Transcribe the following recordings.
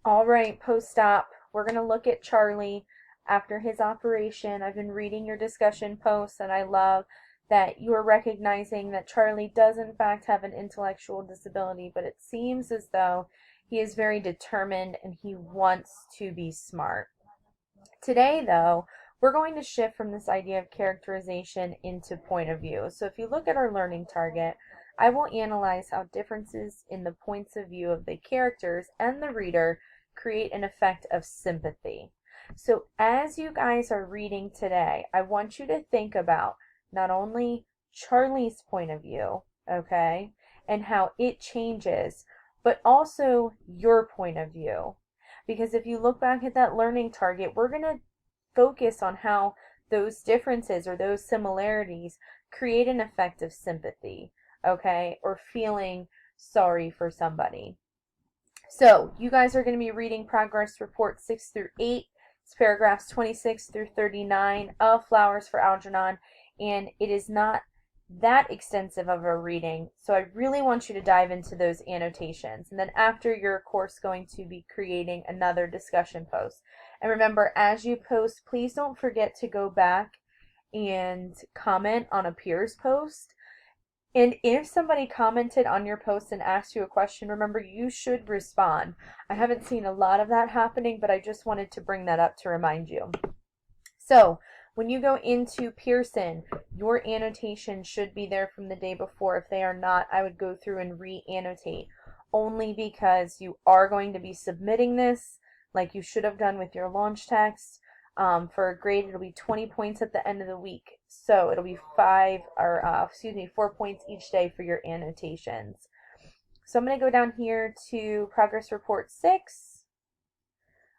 All right, post-op. We're going to look at Charlie after his operation. I've been reading your discussion posts, and I love that you are recognizing that Charlie does in fact have an intellectual disability, but it seems as though he is very determined and he wants to be smart. Today, though, we're going to shift from this idea of characterization into point of view. So if you look at our learning target, I will analyze how differences in the points of view of the characters and the reader create an effect of sympathy. So as you guys are reading today, I want you to think about not only Charlie's point of view, okay, and how it changes, but also your point of view. Because if you look back at that learning target, we're going to focus on how those differences or those similarities create an effect of sympathy, okay, or feeling sorry for somebody. So you guys are going to be reading Progress Report 6 through 8. It's paragraphs 26 through 39 of Flowers for Algernon, and it is not that extensive of a reading, so I really want you to dive into those annotations. And then after, you're of course going to be creating another discussion post. And remember, as you post, please don't forget to go back and comment on a peer's post. And if somebody commented on your post and asked you a question, remember, you should respond. I haven't seen a lot of that happening, but I just wanted to bring that up to remind you. So when you go into Pearson, your annotation should be there from the day before. If they are not, I would go through and re-annotate, only because you are going to be submitting this like you should have done with your launch text. For a grade, it'll be 20 points at the end of the week. So it'll be 4 points each day for your annotations. So I'm going to go down here to Progress Report 6.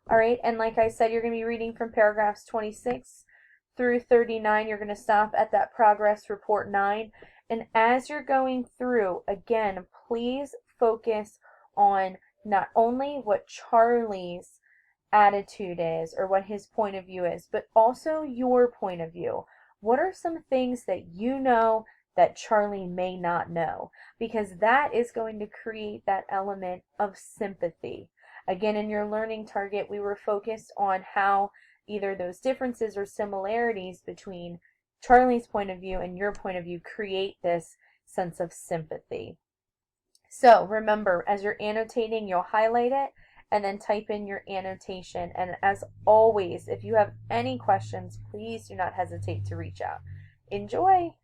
All right, and like I said, you're going to be reading from paragraphs 26 through 39. You're going to stop at that Progress Report 9. And as you're going through, again, please focus on not only what Charlie's attitude is or what his point of view is, but also your point of view. What are some things that you know that Charlie may not know? Because that is going to create that element of sympathy. Again, in your learning target, we were focused on how either those differences or similarities between Charlie's point of view and your point of view create this sense of sympathy. So remember, as you're annotating, you'll highlight it and then type in your annotation. And as always, if you have any questions, please do not hesitate to reach out. Enjoy!